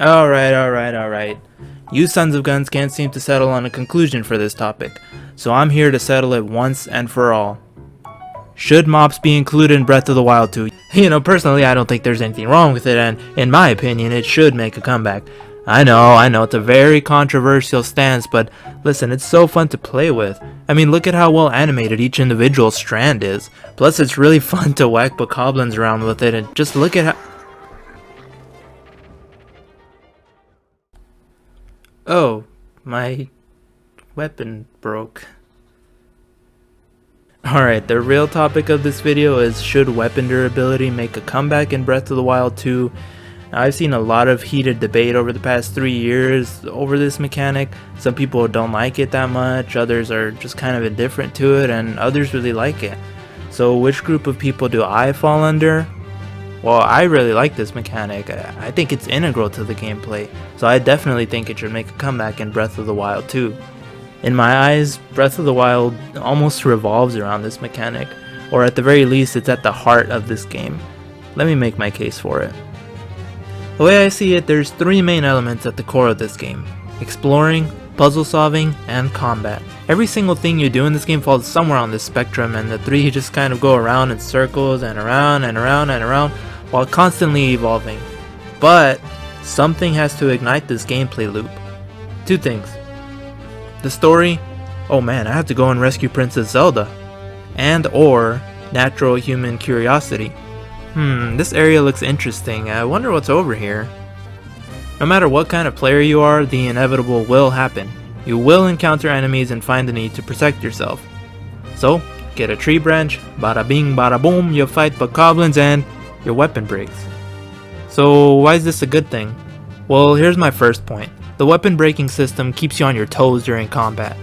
Alright. You sons of guns can't seem to settle on a conclusion for this topic, so I'm here to settle it once and for all. Should mops be included in Breath of the Wild 2? Personally, I don't think there's anything wrong with it, and in my opinion, it should make a comeback. I know, it's a very controversial stance, but listen, it's so fun to play with. I mean, look at how well animated each individual strand is. Plus, it's really fun to whack bokoblins around with it, and just look at how... Oh, my weapon broke. Alright, the real topic of this video is, should weapon durability make a comeback in Breath of the Wild 2? Now, I've seen a lot of heated debate over the past 3 years over this mechanic. Some people don't like it that much, others are just kind of indifferent to it, and others really like it. So which group of people do I fall under? Well, I really like this mechanic. I think it's integral to the gameplay, so I definitely think it should make a comeback in Breath of the Wild 2. In my eyes, Breath of the Wild almost revolves around this mechanic, or at the very least, it's at the heart of this game. Let me make my case for it. The way I see it, there's 3 main elements at the core of this game: exploring, puzzle solving, and combat. Every single thing you do in this game falls somewhere on this spectrum, and the 3 just kind of go around in circles and around and around and around while constantly evolving. But something has to ignite this gameplay loop. 2 things. The story, oh man, I have to go and rescue Princess Zelda, and or natural human curiosity. This area looks interesting. I wonder what's over here. No matter what kind of player you are, the inevitable will happen. You will encounter enemies and find the need to protect yourself. So, get a tree branch, bada bing bada boom, you fight bokoblins and your weapon breaks. So why is this a good thing? Well, here's my first point. The weapon breaking system keeps you on your toes during combat.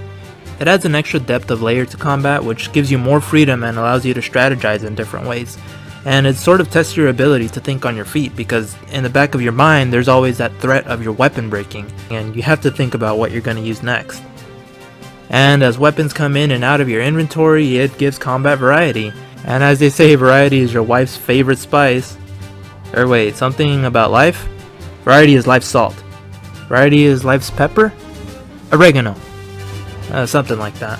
It adds an extra depth of layer to combat, which gives you more freedom and allows you to strategize in different ways. And it sort of tests your ability to think on your feet, because in the back of your mind there's always that threat of your weapon breaking, and you have to think about what you're going to use next. And as weapons come in and out of your inventory, it gives combat variety. And as they say, variety is your wife's favorite spice. Or wait, something about life? Variety is life's salt. Variety is life's pepper? Oregano. Something like that.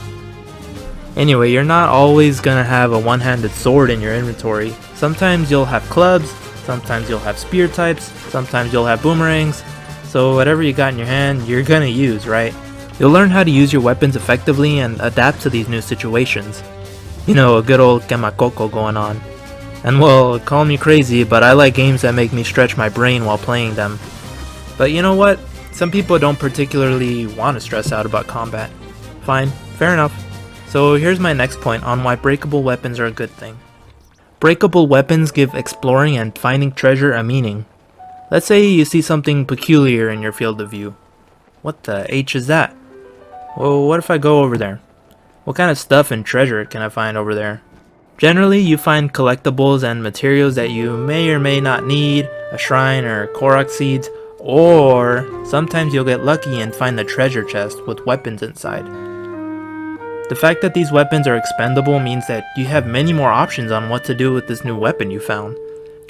Anyway, you're not always gonna have a one-handed sword in your inventory. Sometimes you'll have clubs, sometimes you'll have spear types, sometimes you'll have boomerangs. So whatever you got in your hand, you're gonna use, right? You'll learn how to use your weapons effectively and adapt to these new situations. A good old kemakoko going on. And well, call me crazy, but I like games that make me stretch my brain while playing them. But you know what? Some people don't particularly want to stress out about combat. Fine, fair enough. So here's my next point on why breakable weapons are a good thing. Breakable weapons give exploring and finding treasure a meaning. Let's say you see something peculiar in your field of view. What the H is that? Well, what if I go over there? What kind of stuff and treasure can I find over there? Generally, you find collectibles and materials that you may or may not need, a shrine or korok seeds, or sometimes you'll get lucky and find the treasure chest with weapons inside. The fact that these weapons are expendable means that you have many more options on what to do with this new weapon you found.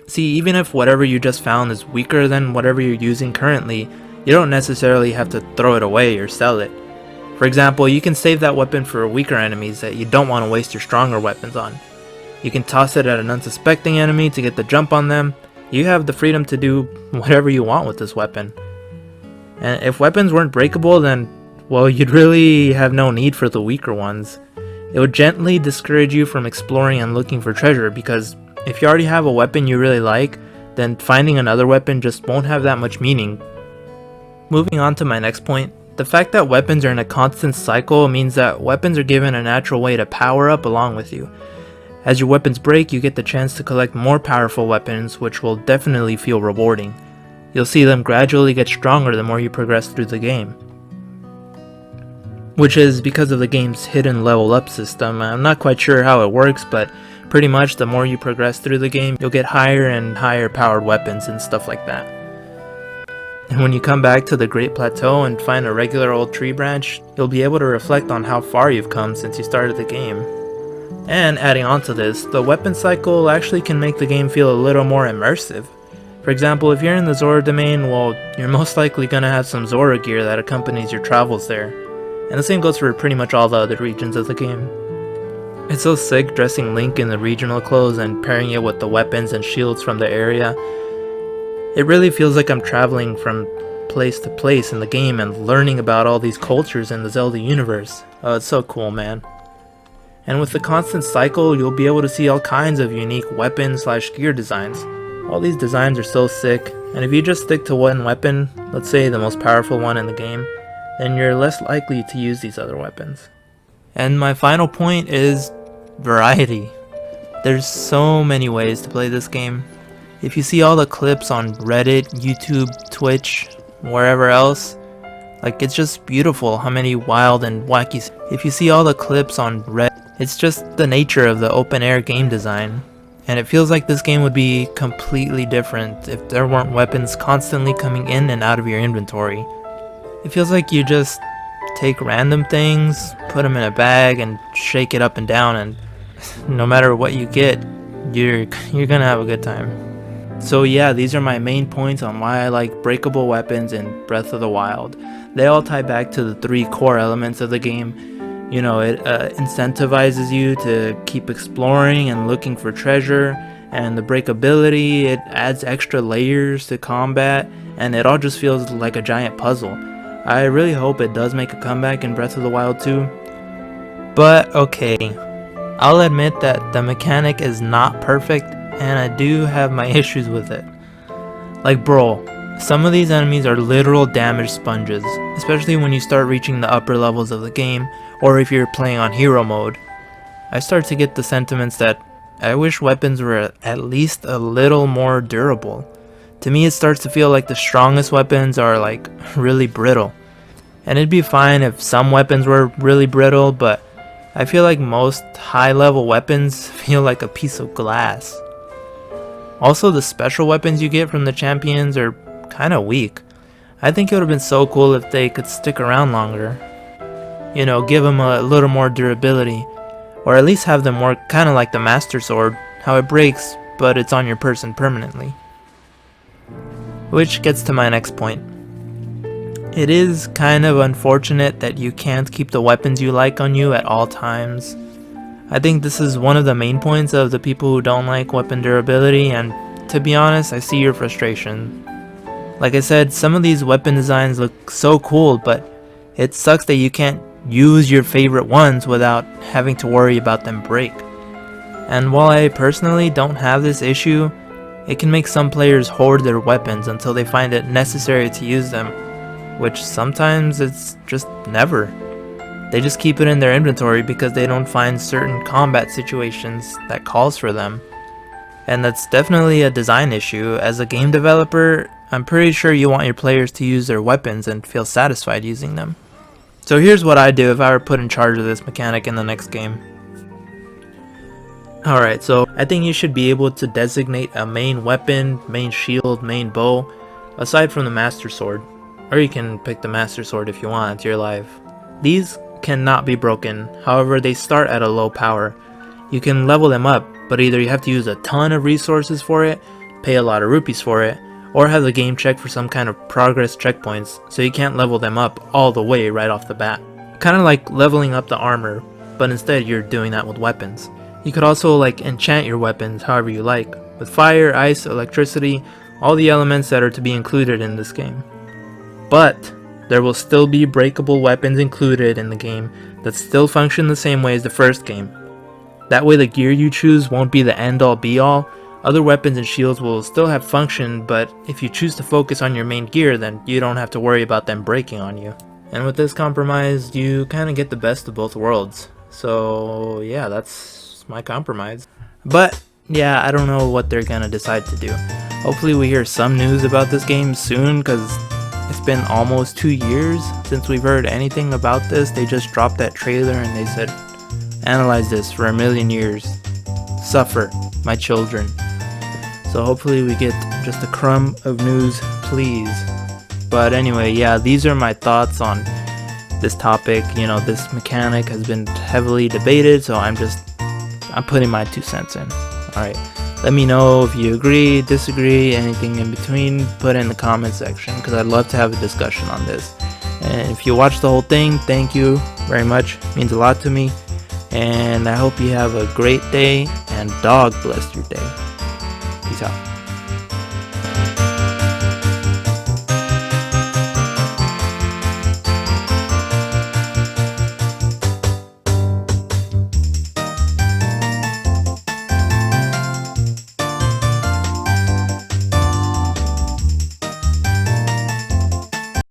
See, even if whatever you just found is weaker than whatever you're using currently, you don't necessarily have to throw it away or sell it. For example, you can save that weapon for weaker enemies that you don't want to waste your stronger weapons on. You can toss it at an unsuspecting enemy to get the jump on them. You have the freedom to do whatever you want with this weapon. And if weapons weren't breakable, then, well, you'd really have no need for the weaker ones. It would gently discourage you from exploring and looking for treasure, because if you already have a weapon you really like, then finding another weapon just won't have that much meaning. Moving on to my next point, the fact that weapons are in a constant cycle means that weapons are given a natural way to power up along with you. As your weapons break, you get the chance to collect more powerful weapons, which will definitely feel rewarding. You'll see them gradually get stronger the more you progress through the game. Which is because of the game's hidden level up system. I'm not quite sure how it works, but pretty much the more you progress through the game, you'll get higher and higher powered weapons and stuff like that. And when you come back to the Great Plateau and find a regular old tree branch, you'll be able to reflect on how far you've come since you started the game. And adding on to this, the weapon cycle actually can make the game feel a little more immersive. For For example, if you're in the Zora domain, well, you're most likely gonna have some Zora gear that accompanies your travels there. And the same goes for pretty much all the other regions of the game. It's so sick dressing Link in the regional clothes and pairing it with the weapons and shields from the area. It really feels like I'm traveling from place to place in the game and learning about all these cultures in the Zelda universe. Oh, it's so cool, man. And with the constant cycle, you'll be able to see all kinds of unique weapon/gear designs. All these designs are so sick, and if you just stick to one weapon, let's say the most powerful one in the game, then you're less likely to use these other weapons. And my final point is variety. There's so many ways to play this game. If you see all the clips on Reddit, YouTube, Twitch, wherever else, like, it's just beautiful how many wild and wacky. If you see all the clips on Reddit, it's just the nature of the open air game design. And it feels like this game would be completely different if there weren't weapons constantly coming in and out of your inventory. It feels like you just take random things, put them in a bag, and shake it up and down, and no matter what you get, you're gonna have a good time. So yeah, these are my main points on why I like breakable weapons in Breath of the Wild. They all tie back to the 3 core elements of the game. You know, it incentivizes you to keep exploring and looking for treasure, and the breakability, it adds extra layers to combat, and it all just feels like a giant puzzle. I really hope it does make a comeback in Breath of the Wild 2. But okay, I'll admit that the mechanic is not perfect, and I do have my issues with it. Like, bro, some of these enemies are literal damage sponges, especially when you start reaching the upper levels of the game, or if you're playing on hero mode. I start to get the sentiments that I wish weapons were at least a little more durable. To me, it starts to feel like the strongest weapons are like really brittle. And it'd be fine if some weapons were really brittle, but I feel like most high level weapons feel like a piece of glass. Also, the special weapons you get from the champions are kinda weak. I think it would have been so cool if they could stick around longer. You know, give them a little more durability. Or at least have them work kinda like the Master Sword, how it breaks, but it's on your person permanently. Which gets to my next point. It is kind of unfortunate that you can't keep the weapons you like on you at all times. I think this is one of the main points of the people who don't like weapon durability, and to be honest, I see your frustration. Like I said, some of these weapon designs look so cool, but it sucks that you can't use your favorite ones without having to worry about them break. And while I personally don't have this issue, it can make some players hoard their weapons until they find it necessary to use them, which sometimes it's just never. They just keep it in their inventory because they don't find certain combat situations that calls for them. And that's definitely a design issue. As a game developer, I'm pretty sure you want your players to use their weapons and feel satisfied using them. So here's what I'd do if I were put in charge of this mechanic in the next game. Alright, so I think you should be able to designate a main weapon, main shield, main bow, aside from the Master Sword. Or you can pick the Master Sword if you want, it's your life. These cannot be broken, however they start at a low power. You can level them up, but either you have to use a ton of resources for it, pay a lot of rupees for it, or have the game check for some kind of progress checkpoints, so you can't level them up all the way right off the bat. Kinda like leveling up the armor, but instead you're doing that with weapons. You could also like enchant your weapons however you like, with fire, ice, electricity, all the elements that are to be included in this game. But there will still be breakable weapons included in the game that still function the same way as the first game. That way the gear you choose won't be the end all be all. Other weapons and shields will still have function, but if you choose to focus on your main gear, then you don't have to worry about them breaking on you. And with this compromise, you kinda get the best of both worlds. So yeah, that's my compromise. But yeah, I don't know what they're gonna decide to do. Hopefully we hear some news about this game soon, cause it's been almost 2 years since we've heard anything about this. They just dropped that trailer and they said, analyze this for 1,000,000 years. Suffer, my children. So hopefully we get just a crumb of news, please. But anyway, yeah, these are my thoughts on this topic. You know, this mechanic has been heavily debated, so I'm putting my 2 cents in. Alright, Let me know if you agree, disagree, anything in between. Put it in the comment section because I'd love to have a discussion on this. And if you watched the whole thing, thank you very much. It means a lot to me. And I hope you have a great day, and dog bless your day. Peace out.